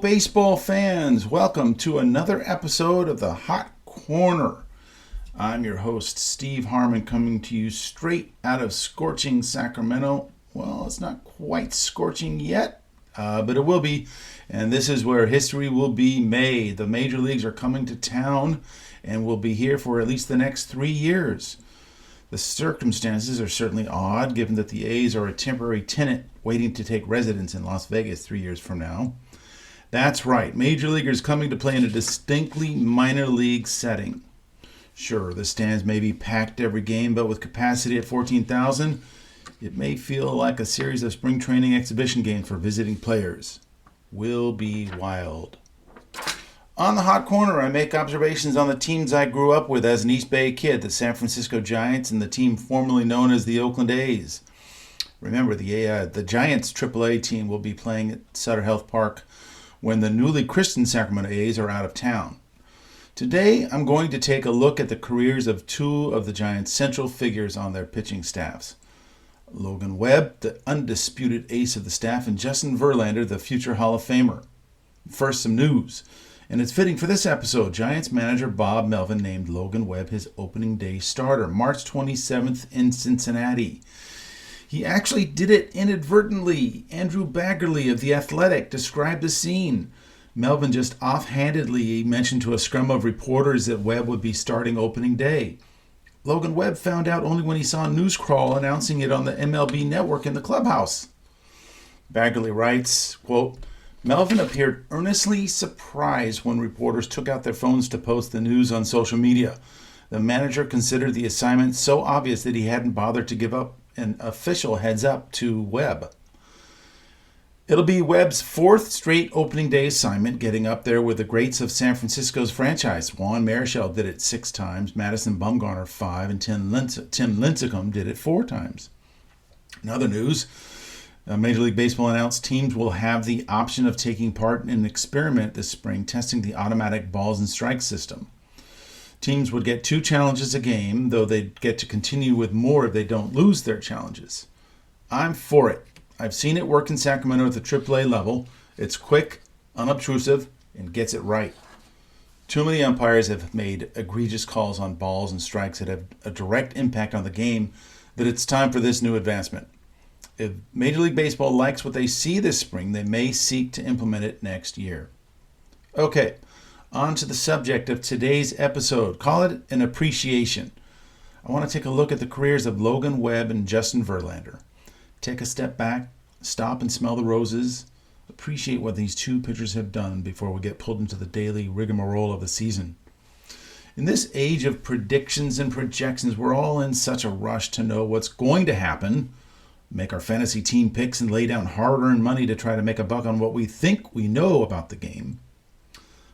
baseball fans. Welcome to another episode of the Hot Corner. I'm your host, Steve Harmon, coming to you straight out of scorching Sacramento. Well, it's not quite scorching yet, but it will be. And this is where history will be made. The major leagues are coming to town and will be here for at least the next 3 years. The circumstances are certainly odd, given that the A's are a temporary tenant waiting to take residence in Las Vegas 3 years from now. That's right, major leaguers coming to play in a distinctly minor league setting. Sure, the stands may be packed every game, but with capacity at 14,000, it may feel like a series of spring training exhibition games for visiting players. Will be wild. On the Hot Corner, I make observations on the teams I grew up with as an East Bay kid, the San Francisco Giants and the team formerly known as the Oakland A's. Remember, the Giants AAA team will be playing at Sutter Health Park when the newly christened Sacramento A's are out of town. Today, I'm going to take a look at the careers of two of the Giants' central figures on their pitching staffs. Logan Webb, the undisputed ace of the staff, and Justin Verlander, the future Hall of Famer. First, some news. And it's fitting for this episode. Giants manager Bob Melvin named Logan Webb his opening day starter, March 27th in Cincinnati. He actually did it inadvertently. Andrew Baggerly of The Athletic described the scene. Melvin just offhandedly mentioned to a scrum of reporters that Webb would be starting opening day. Logan Webb found out only when he saw a news crawl announcing it on the MLB network in the clubhouse. Baggerly writes, quote, Melvin appeared earnestly surprised when reporters took out their phones to post the news on social media. The manager considered the assignment so obvious that he hadn't bothered to give up an official heads up to Webb. It'll be Webb's fourth straight opening day assignment, getting up there with the greats of San Francisco's franchise. Juan Marichal did it 6 times, Madison Bumgarner 5, and Tim Lincecum did it 4 times. In other news, Major League Baseball announced teams will have the option of taking part in an experiment this spring testing the automatic balls and strikes system. Teams would get 2 challenges a game, though they'd get to continue with more if they don't lose their challenges. I'm for it. I've seen it work in Sacramento at the AAA level. It's quick, unobtrusive, and gets it right. Too many umpires have made egregious calls on balls and strikes that have a direct impact on the game that it's time for this new advancement. If Major League Baseball likes what they see this spring, they may seek to implement it next year. Okay, on to the subject of today's episode. Call it an appreciation. I want to take a look at the careers of Logan Webb and Justin Verlander. Take a step back, stop and smell the roses, appreciate what these two pitchers have done before we get pulled into the daily rigmarole of the season. In this age of predictions and projections, we're all in such a rush to know what's going to happen, make our fantasy team picks, and lay down hard-earned money to try to make a buck on what we think we know about the game.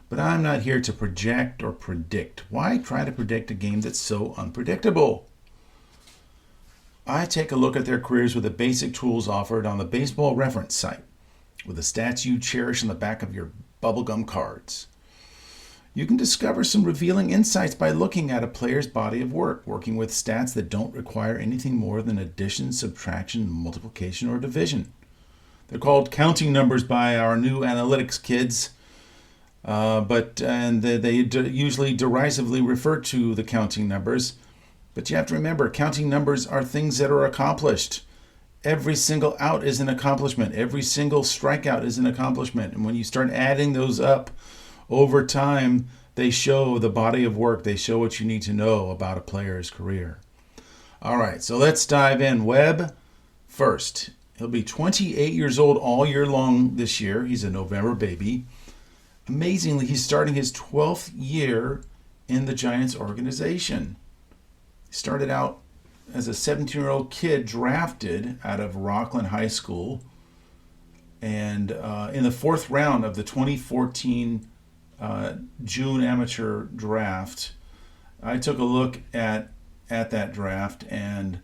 But I'm not here to project or predict. Why try to predict a game that's so unpredictable? I take a look at their careers with the basic tools offered on the Baseball Reference site, with the stats you cherish on the back of your bubblegum cards. You can discover some revealing insights by looking at a player's body of work, working with stats that don't require anything more than addition, subtraction, multiplication, or division. They're called counting numbers by our new analytics kids, they usually derisively refer to the counting numbers. But you have to remember, counting numbers are things that are accomplished. Every single out is an accomplishment. Every single strikeout is an accomplishment. And when you start adding those up over time, they show the body of work. They show what you need to know about a player's career. All right, so let's dive in. Webb first. He'll be 28 years old all year long this year. He's a November baby. Amazingly, he's starting his 12th year in the Giants organization. He started out as a 17-year-old kid drafted out of Rockland High School. And in the 4th round of the 2014 June amateur draft, I took a look at that draft, and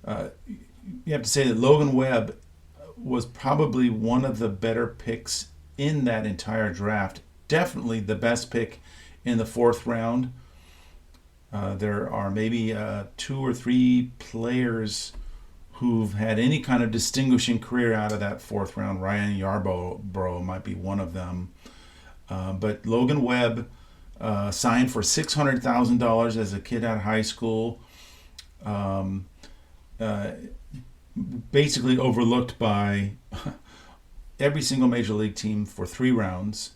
you have to say that Logan Webb was probably one of the better picks in that entire draft. Definitely the best pick in the 4th round. There are maybe 2 or 3 players who've had any kind of distinguishing career out of that fourth round. Ryan Yarborough might be one of them. But Logan Webb signed for $600,000 as a kid out of high school. Basically overlooked by every single major league team for 3 rounds,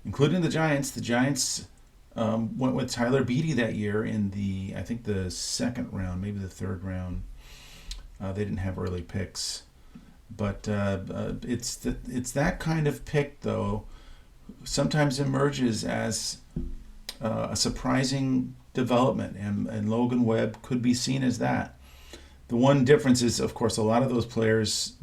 including the Giants. The Giants went with Tyler Beede that year in I think the second round, maybe the third round. They didn't have early picks, but it's that kind of pick, though, sometimes emerges as a surprising development, and Logan Webb could be seen as that. The one difference is, of course, a lot of those players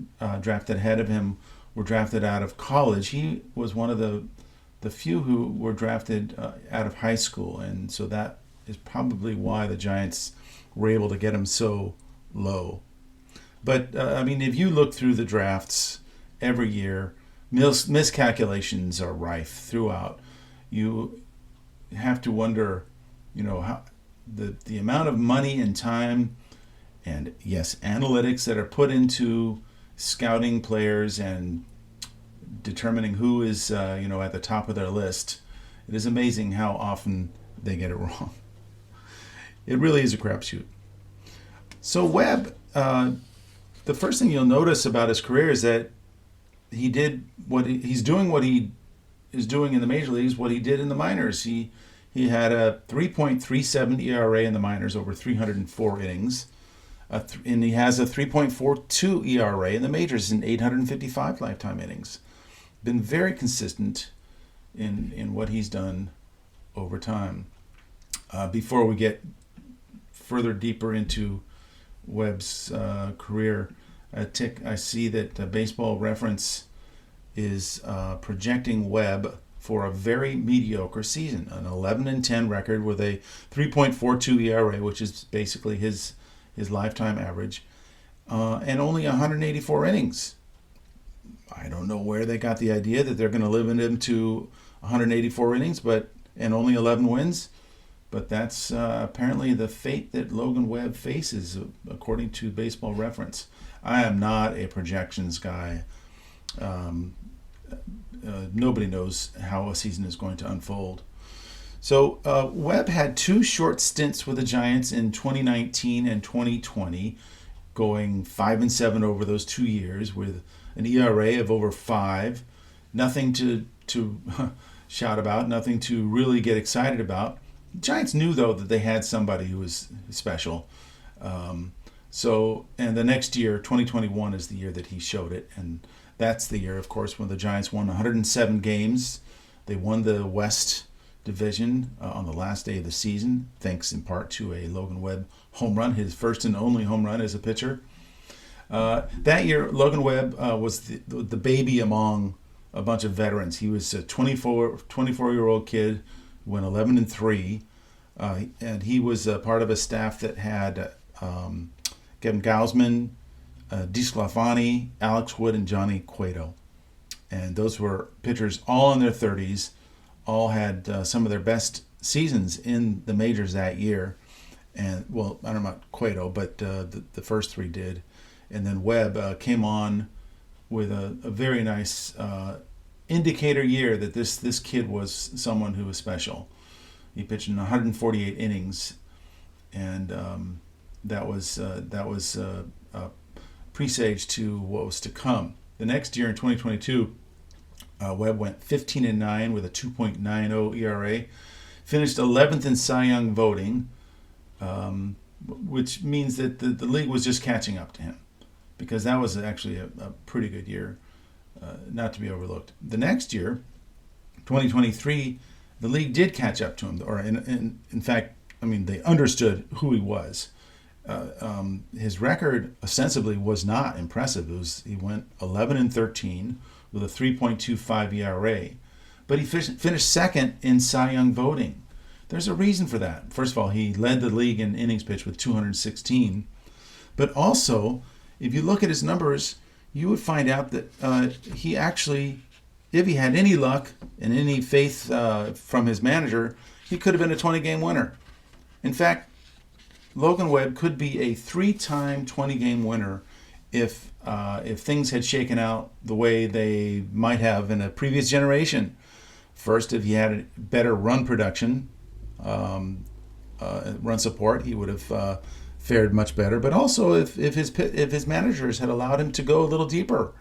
drafted ahead of him were drafted out of college. He was one of the few who were drafted out of high school, and so that is probably why the Giants were able to get him so low. But, if you look through the drafts every year, miscalculations are rife throughout. You have to wonder, how the amount of money and time and, yes, analytics that are put into scouting players and determining who is, at the top of their list. It is amazing how often they get it wrong. It really is a crapshoot. So Webb, the first thing you'll notice about his career is that he's doing what he is doing in the major leagues, what he did in the minors. He had a 3.37 ERA in the minors over 304 innings, and he has a 3.42 ERA in the majors in 855 lifetime innings. Been very consistent in what he's done over time. Before we get further deeper into Webb's career, I see that Baseball Reference is projecting Webb for a very mediocre season, an 11-10 record with a 3.42 ERA, which is basically his lifetime average, and only 184 innings. I don't know where they got the idea that they're going to limit him to 184 innings, and only 11 wins. But that's apparently the fate that Logan Webb faces, according to Baseball Reference. I am not a projections guy. Nobody knows how a season is going to unfold. So Webb had 2 short stints with the Giants in 2019 and 2020, going 5-7 over those 2 years with an ERA of over 5. Nothing to shout about, nothing to really get excited about. The Giants knew, though, that they had somebody who was special. And the next year, 2021, is the year that he showed it. And that's the year, of course, when the Giants won 107 games. They won the West Division on the last day of the season, thanks in part to a Logan Webb home run, his first and only home run as a pitcher. That year, Logan Webb was the baby among a bunch of veterans. He was a 24-year-old kid who went 11-3, and he was a part of a staff that had Kevin Gausman, DeSclafani, Alex Wood, and Johnny Cueto. And those were pitchers all in their 30s, all had some of their best seasons in the majors that year. And, well, I don't know about Cueto, but the first 3 did. And then Webb came on with a very nice indicator year that this kid was someone who was special. He pitched in 148 innings, and that was presaged to what was to come. The next year in 2022, Webb went 15-9 with a 2.90 ERA, finished 11th in Cy Young voting, which means that the league was just catching up to him, because that was actually a pretty good year, not to be overlooked. The next year, 2023, the league did catch up to him, or in fact, they understood who he was. His record ostensibly was not impressive. He went 11-13 with a 3.25 ERA, but he finished second in Cy Young voting. There's a reason for that. First of all, he led the league in innings pitched with 216, but also, if you look at his numbers, you would find out that he actually, if he had any luck and any faith from his manager, he could have been a 20-game winner. In fact, Logan Webb could be a 3-time 20-game winner if things had shaken out the way they might have in a previous generation. First, if he had better run production, run support, he would have fared much better. But also, if his managers had allowed him to go a little deeper.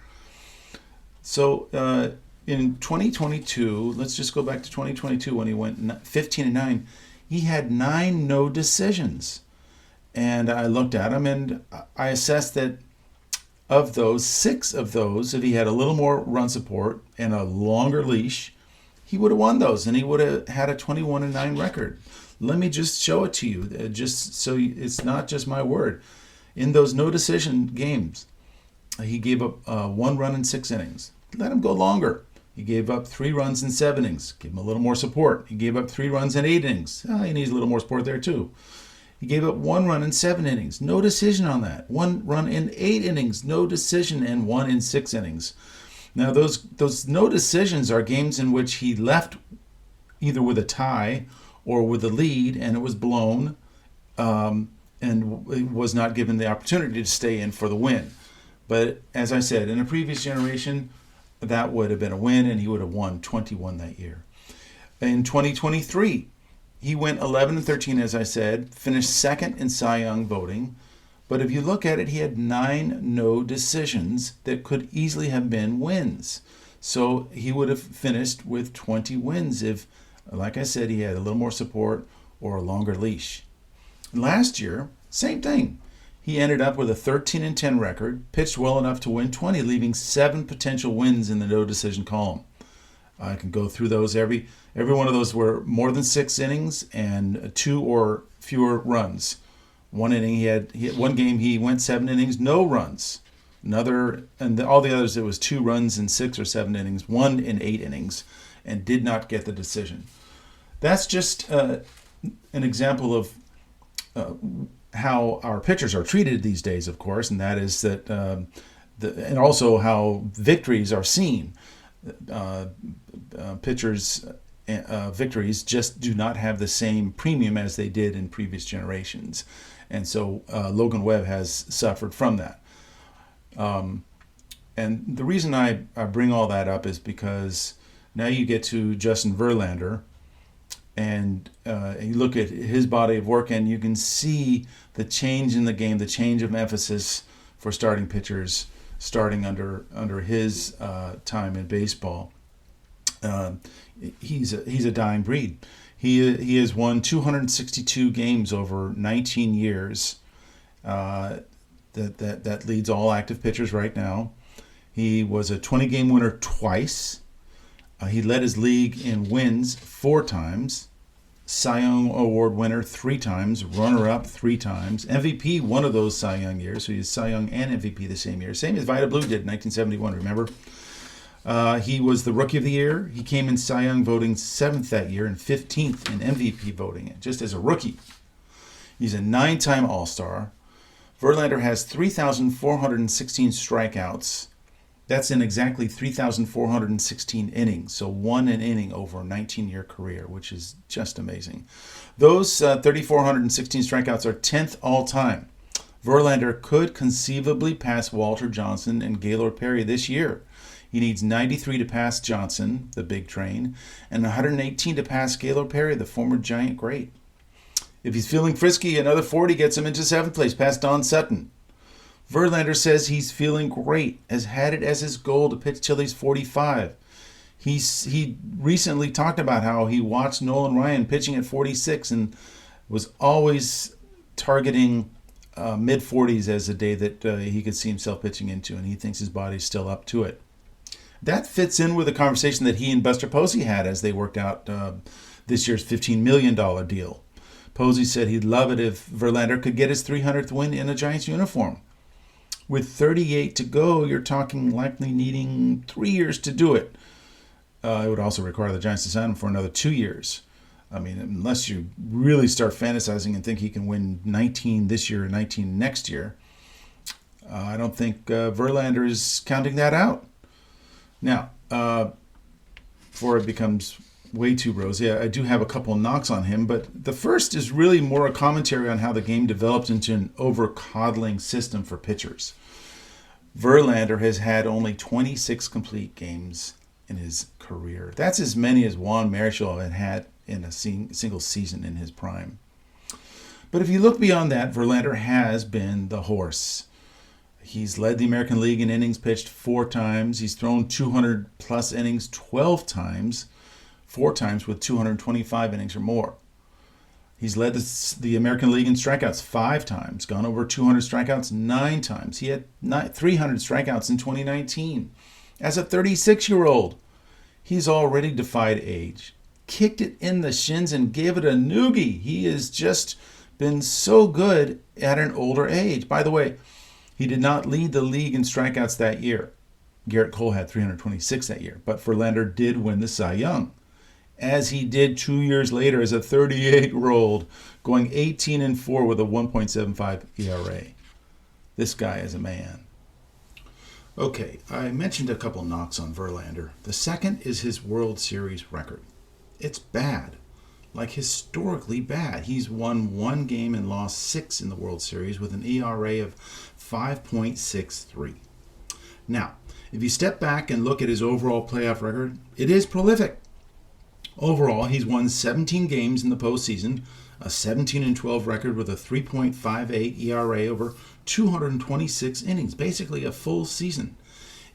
So in 2022, let's just go back to 2022 when he went 15-9. He had 9 no decisions, and I looked at him and I assessed that of those, 6 of those, if he had a little more run support and a longer leash, he would have won those, and he would have had a 21-9 record. Let me just show it to you, just so it's not just my word. In those no decision games, he gave up 1 run in 6 innings. Let him go longer. He gave up 3 runs in 7 innings. Give him a little more support. He gave up 3 runs in 8 innings. He needs a little more support there too. He gave up 1 run in 7 innings. No decision on that. 1 run in 8 innings. No decision, and 1 in 6 innings. Now those no decisions are games in which he left either with a tie or with a lead, and it was blown, and was not given the opportunity to stay in for the win. But as I said, in a previous generation, that would have been a win, and he would have won 21 that year. In 2023, he went 11-13, as I said, finished second in Cy Young voting. But if you look at it, he had 9 no decisions that could easily have been wins. So he would have finished with 20 wins if, like I said, he had a little more support or a longer leash. Last year, same thing. He ended up with a 13-10 record, pitched well enough to win 20, leaving 7 potential wins in the no decision column. I can go through those. Every one of those were more than 6 innings and 2 or fewer runs. One inning he had one game he went 7 innings, no runs. All the others it was 2 runs in 6 or 7 innings, 1 in 8 innings, and did not get the decision. That's just an example of how our pitchers are treated these days, of course, and that is that, and also how victories are seen. Pitchers' victories just do not have the same premium as they did in previous generations. And so Logan Webb has suffered from that. And the reason I bring all that up is because now you get to Justin Verlander, and you look at his body of work, and you can see the change in the game, the change of emphasis for starting pitchers starting under his time in baseball. He's a dying breed. He has won 262 games over 19 years. That leads all active pitchers right now. He was a 20-game winner twice. He led his league in wins 4 times. Cy Young Award winner 3 times. Runner-up 3 times. MVP one of those Cy Young years. So he's Cy Young and MVP the same year. Same as Vida Blue did in 1971, remember? He was the Rookie of the Year. He came in Cy Young voting 7th that year and 15th in MVP voting, just as a rookie. He's a 9-time All-Star. Verlander has 3,416 strikeouts. That's in exactly 3,416 innings, so 1 an inning over a 19-year career, which is just amazing. Those 3,416 strikeouts are 10th all-time. Verlander could conceivably pass Walter Johnson and Gaylord Perry this year. He needs 93 to pass Johnson, the big train, and 118 to pass Gaylord Perry, the former Giant great. If he's feeling frisky, another 40 gets him into 7th place, past Don Sutton. Verlander says he's feeling great, has had it as his goal to pitch till he's 45. He recently talked about how he watched Nolan Ryan pitching at 46 and was always targeting mid-40s as a day that he could see himself pitching into, and he thinks his body's still up to it. That fits in with a conversation that he and Buster Posey had as they worked out this year's $15 million deal. Posey said he'd love it if Verlander could get his 300th win in a Giants uniform. With 38 to go, you're talking likely needing 3 years to do it. It would also require the Giants to sign him for another 2 years. I mean, unless you really start fantasizing and think he can win 19 this year and 19 next year, I don't think Verlander is counting that out. Now, before it becomes way too rosy, I do have a couple knocks on him, but the first is really more a commentary on how the game developed into an over-coddling system for pitchers. Verlander has had only 26 complete games in his career. That's as many as Juan Marichal had in a single season in his prime. But if you look beyond that, Verlander has been the horse. He's led the American League in innings pitched 4 times. He's thrown 200-plus innings 12 times, 4 times with 225 innings or more. He's led the American League in strikeouts 5 times, gone over 200 strikeouts 9 times. He had 300 strikeouts in 2019. As a 36-year-old, he's already defied age, kicked it in the shins and gave it a noogie. He has just been so good at an older age. By the way, he did not lead the league in strikeouts that year. Garrett Cole had 326 that year, but Verlander did win the Cy Young, as he did 2 years later as a 38-year-old, going 18-4 with a 1.75 ERA. This guy is a man. Okay, I mentioned a couple knocks on Verlander. The second is his World Series record. It's bad, like historically bad. He's won 1 game and lost 6 in the World Series with an ERA of 5.63. Now, if you step back and look at his overall playoff record, it is prolific. Overall, he's won 17 games in the postseason, a 17-12 record with a 3.58 ERA over 226 innings, basically a full season.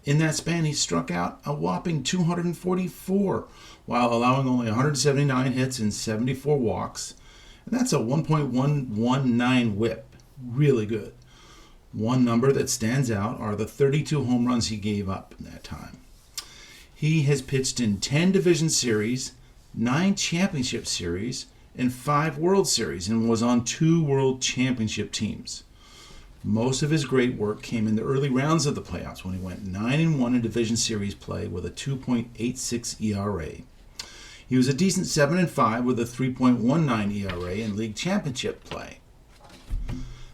In that span, he struck out a whopping 244, while allowing only 179 hits and 74 walks. And that's a 1.119 whip. Really good. One number that stands out are the 32 home runs he gave up in that time. He has pitched in 10 division series, 9 championship series, and 5 World Series, and was on 2 World Championship teams. Most of his great work came in the early rounds of the playoffs when he went 9-1 in division series play with a 2.86 ERA. He was a decent 7-5 with a 3.19 ERA in league championship play.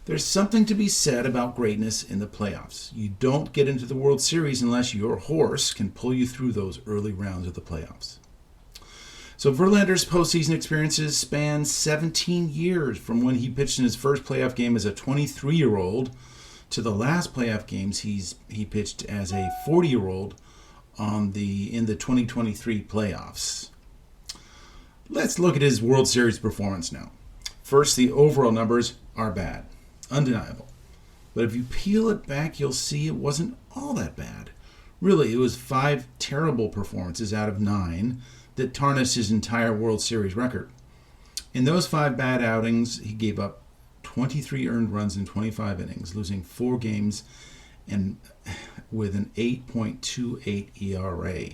There's something to be said about greatness in the playoffs. You don't get into the World Series unless your horse can pull you through those early rounds of the playoffs. So Verlander's postseason experiences span 17 years, from when he pitched in his first playoff game as a 23-year-old to the last playoff games he pitched as a 40-year-old in the 2023 playoffs. Let's look at his World Series performance now. First, the overall numbers are bad. Undeniable. But if you peel it back, you'll see it wasn't all that bad. Really, it was 5 terrible performances out of 9 that tarnished his entire World Series record. In those 5 bad outings, he gave up 23 earned runs in 25 innings, losing 4 games and with an 8.28 ERA.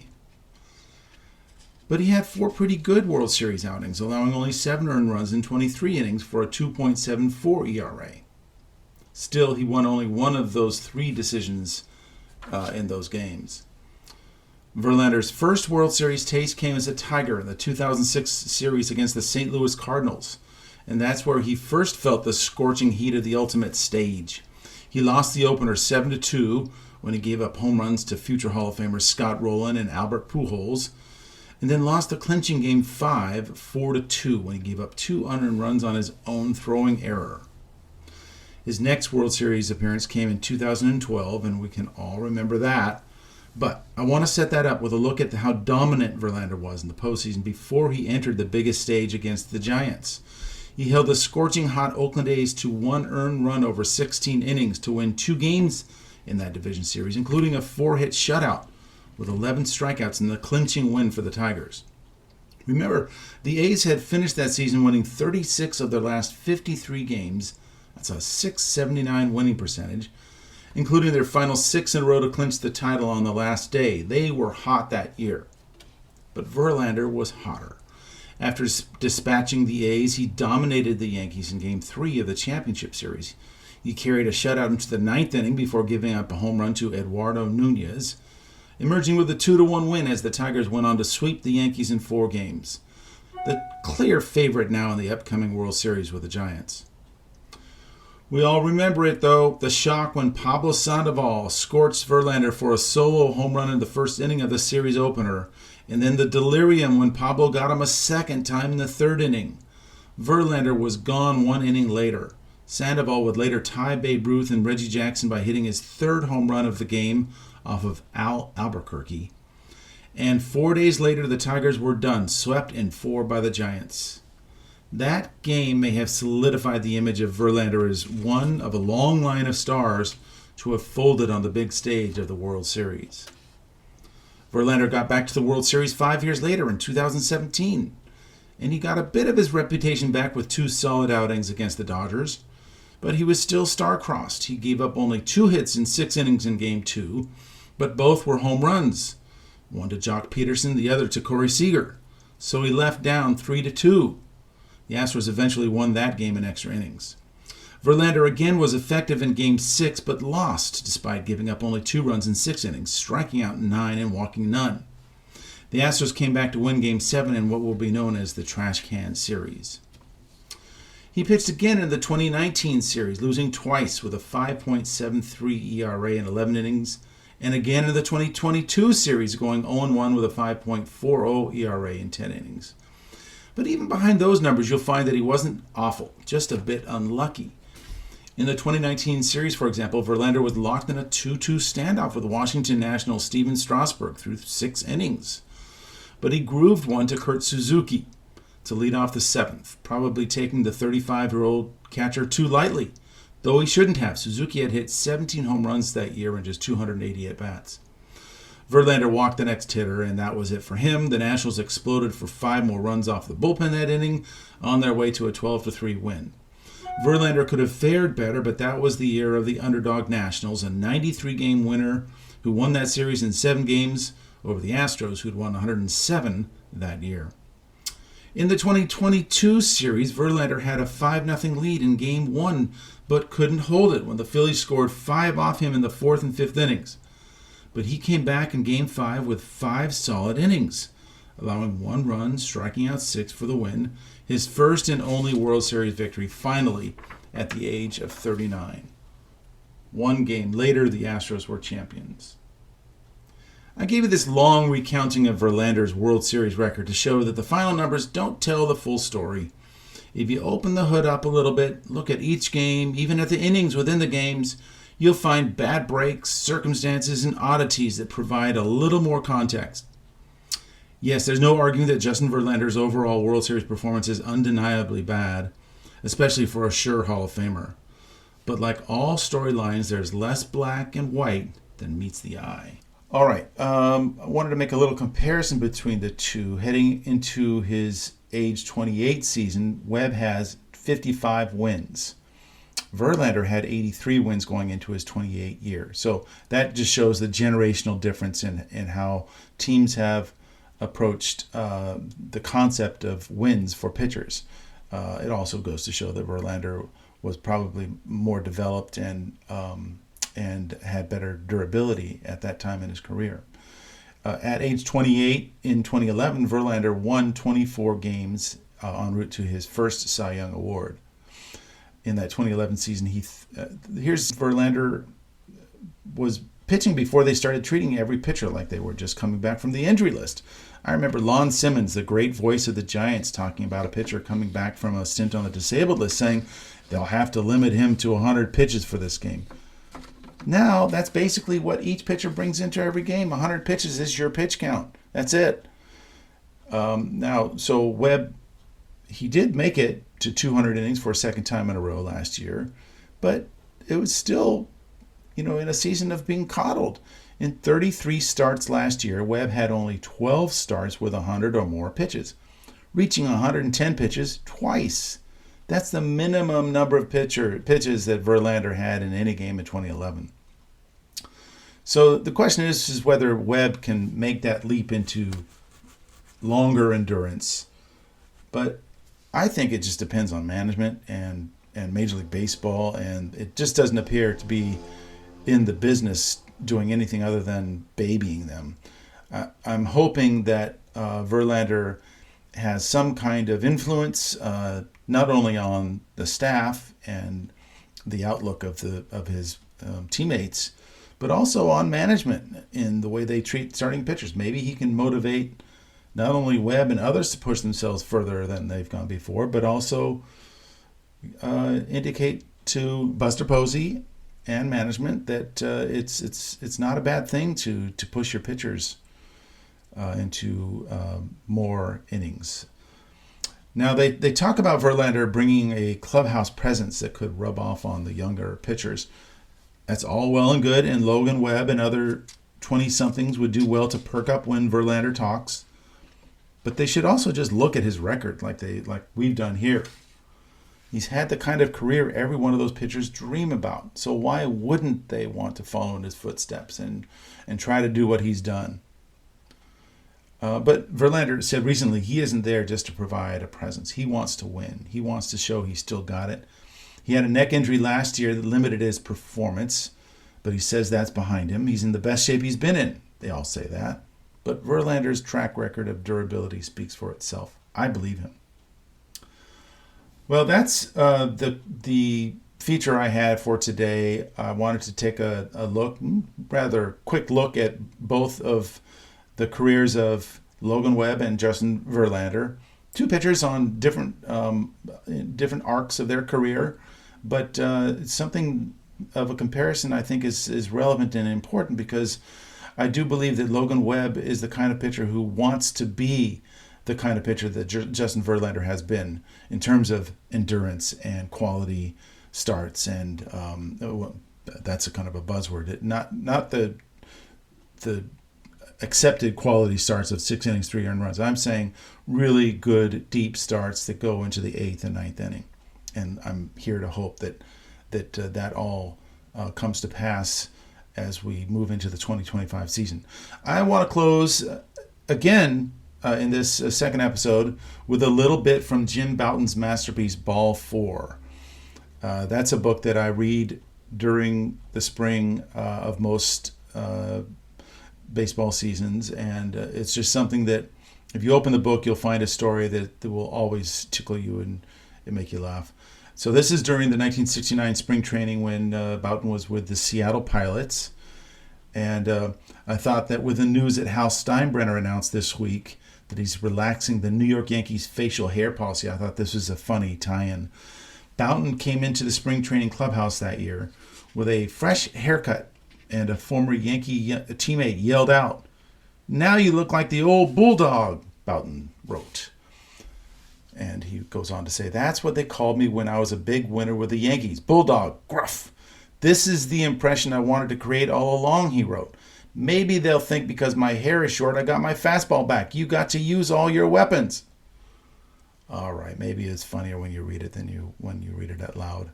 But he had 4 pretty good World Series outings, allowing only 7 earned runs in 23 innings for a 2.74 ERA. Still, he won only 1 of those 3 decisions in those games. Verlander's first World Series taste came as a Tiger in the 2006 series against the St. Louis Cardinals, and that's where he first felt the scorching heat of the ultimate stage. He lost the opener 7-2 when he gave up home runs to future Hall of Famers Scott Rowland and Albert Pujols, and then lost the clinching game 5, 4-2 when he gave up 2 unearned runs on his own throwing error. His next World Series appearance came in 2012, and we can all remember that. But I want to set that up with a look at how dominant Verlander was in the postseason before he entered the biggest stage against the Giants. He held the scorching hot Oakland A's to 1 earned run over 16 innings to win 2 games in that division series, including a 4-hit shutout with 11 strikeouts in the clinching win for the Tigers. Remember, the A's had finished that season winning 36 of their last 53 games. That's a .679 winning percentage, including their final 6 in a row to clinch the title on the last day. They were hot that year. But Verlander was hotter. After dispatching the A's, he dominated the Yankees in Game 3 of the championship series. He carried a shutout into the 9th inning before giving up a home run to Eduardo Nunez, emerging with a 2-1 win as the Tigers went on to sweep the Yankees in 4 games. The clear favorite now in the upcoming World Series with the Giants. We all remember it, though, the shock when Pablo Sandoval scorched Verlander for a solo home run in the first inning of the series opener, and then the delirium when Pablo got him a second time in the 3rd inning. Verlander was gone 1 inning later. Sandoval would later tie Babe Ruth and Reggie Jackson by hitting his third home run of the game off of Al Albuquerque. And 4 days later, the Tigers were done, swept in 4 by the Giants. That game may have solidified the image of Verlander as one of a long line of stars to have folded on the big stage of the World Series. Verlander got back to the World Series 5 years later in 2017, and he got a bit of his reputation back with 2 solid outings against the Dodgers, but he was still star-crossed. He gave up only 2 hits in 6 innings in Game 2, but both were home runs, one to Jock Peterson, the other to Corey Seager, so he left down 3-2. The Astros eventually won that game in extra innings. Verlander again was effective in Game 6, but lost despite giving up only 2 runs in 6 innings, striking out 9 and walking none. The Astros came back to win Game 7 in what will be known as the Trash Can Series. He pitched again in the 2019 series, losing twice with a 5.73 ERA in 11 innings, and again in the 2022 series, going 0-1 with a 5.40 ERA in 10 innings. But even behind those numbers, you'll find that he wasn't awful, just a bit unlucky. In the 2019 series, for example, Verlander was locked in a 2-2 standoff with Washington Nationals' Steven Strasburg through 6 innings. But he grooved one to Kurt Suzuki to lead off the 7th, probably taking the 35-year-old catcher too lightly, though he shouldn't have. Suzuki had hit 17 home runs that year in just 280 at-bats. Verlander walked the next hitter, and that was it for him. The Nationals exploded for 5 more runs off the bullpen that inning, on their way to a 12-3 win. Verlander could have fared better, but that was the year of the underdog Nationals, a 93-game winner who won that series in 7 games over the Astros, who'd won 107 that year. In the 2022 series, Verlander had a 5-0 lead in Game 1, but couldn't hold it when the Phillies scored 5 off him in the 4th and 5th innings. But he came back in Game 5 with 5 solid innings, allowing 1 run, striking out 6 for the win, his first and only World Series victory finally at the age of 39. 1 game later, the Astros were champions. I gave you this long recounting of Verlander's World Series record to show that the final numbers don't tell the full story. If you open the hood up a little bit, look at each game, even at the innings within the games, you'll find bad breaks, circumstances, and oddities that provide a little more context. Yes, there's no arguing that Justin Verlander's overall World Series performance is undeniably bad, especially for a sure Hall of Famer. But like all storylines, there's less black and white than meets the eye. All right, I wanted to make a little comparison between the two. Heading into his age 28 season, Webb has 55 wins. Verlander had 83 wins going into his 28 year. So that just shows the generational difference in how teams have approached the concept of wins for pitchers. It also goes to show that Verlander was probably more developed and had better durability at that time in his career. At age 28 in 2011, Verlander won 24 games en route to his first Cy Young Award. In that 2011 season, here's Verlander was pitching before they started treating every pitcher like they were just coming back from the injury list. I remember Lon Simmons, the great voice of the Giants, talking about a pitcher coming back from a stint on the disabled list, saying they'll have to limit him to 100 pitches for this game. Now, that's basically what each pitcher brings into every game. 100 pitches is your pitch count. That's it. So Webb, he did make it to 200 innings for a second time in a row last year, but it was still, in a season of being coddled. In 33 starts last year, Webb had only 12 starts with 100 or more pitches, reaching 110 pitches twice. That's the minimum number of pitches that Verlander had in any game in 2011. So the question is whether Webb can make that leap into longer endurance. But I think it just depends on management and Major League Baseball, and it just doesn't appear to be in the business doing anything other than babying them. I'm hoping that Verlander has some kind of influence, not only on the staff and the outlook of his teammates, but also on management in the way they treat starting pitchers. Maybe he can motivate not only Webb and others to push themselves further than they've gone before, but also indicate to Buster Posey and management that it's not a bad thing to push your pitchers into more innings. Now, they talk about Verlander bringing a clubhouse presence that could rub off on the younger pitchers. That's all well and good, and Logan, Webb, and other 20-somethings would do well to perk up when Verlander talks. But they should also just look at his record like we've done here. He's had the kind of career every one of those pitchers dream about. So why wouldn't they want to follow in his footsteps and try to do what he's done? But Verlander said recently he isn't there just to provide a presence. He wants to win. He wants to show he's still got it. He had a neck injury last year that limited his performance, but he says that's behind him. He's in the best shape he's been in. They all say that. But Verlander's track record of durability speaks for itself. I believe him. Well, that's the feature I had for today. I wanted to take a rather quick look at both of the careers of Logan Webb and Justin Verlander, two pitchers on different arcs of their career, but something of a comparison I think is relevant and important because I do believe that Logan Webb is the kind of pitcher who wants to be the kind of pitcher that Justin Verlander has been in terms of endurance and quality starts, and that's a kind of a buzzword. Not the accepted quality starts of 6 innings, 3 earned runs. I'm saying really good deep starts that go into the 8th and 9th inning, and I'm here to hope that all comes to pass as we move into the 2025 season. I want to close again in this second episode with a little bit from Jim Bouton's masterpiece, Ball 4. That's a book that I read during the spring of most baseball seasons, and it's just something that if you open the book, you'll find a story that will always tickle you and make you laugh. So this is during the 1969 spring training when Bouton was with the Seattle Pilots, and I thought that with the news that Hal Steinbrenner announced this week that he's relaxing the New York Yankees facial hair policy, I thought this was a funny tie-in. Bouton came into the spring training clubhouse that year with a fresh haircut, and a former Yankee teammate yelled out, "Now you look like the old bulldog," Bouton wrote. And he goes on to say, "That's what they called me when I was a big winner with the Yankees. Bulldog, gruff. This is the impression I wanted to create all along," he wrote. "Maybe they'll think because my hair is short, I got my fastball back. You got to use all your weapons." All right, maybe it's funnier when you read it than when you read it out loud.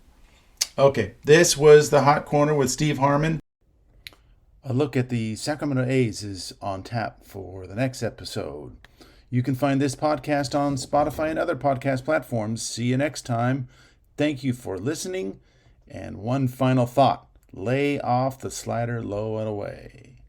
Okay, this was the Hot Corner with Steve Harmon. A look at the Sacramento A's is on tap for the next episode. You can find this podcast on Spotify and other podcast platforms. See you next time. Thank you for listening. And one final thought, lay off the slider low and away.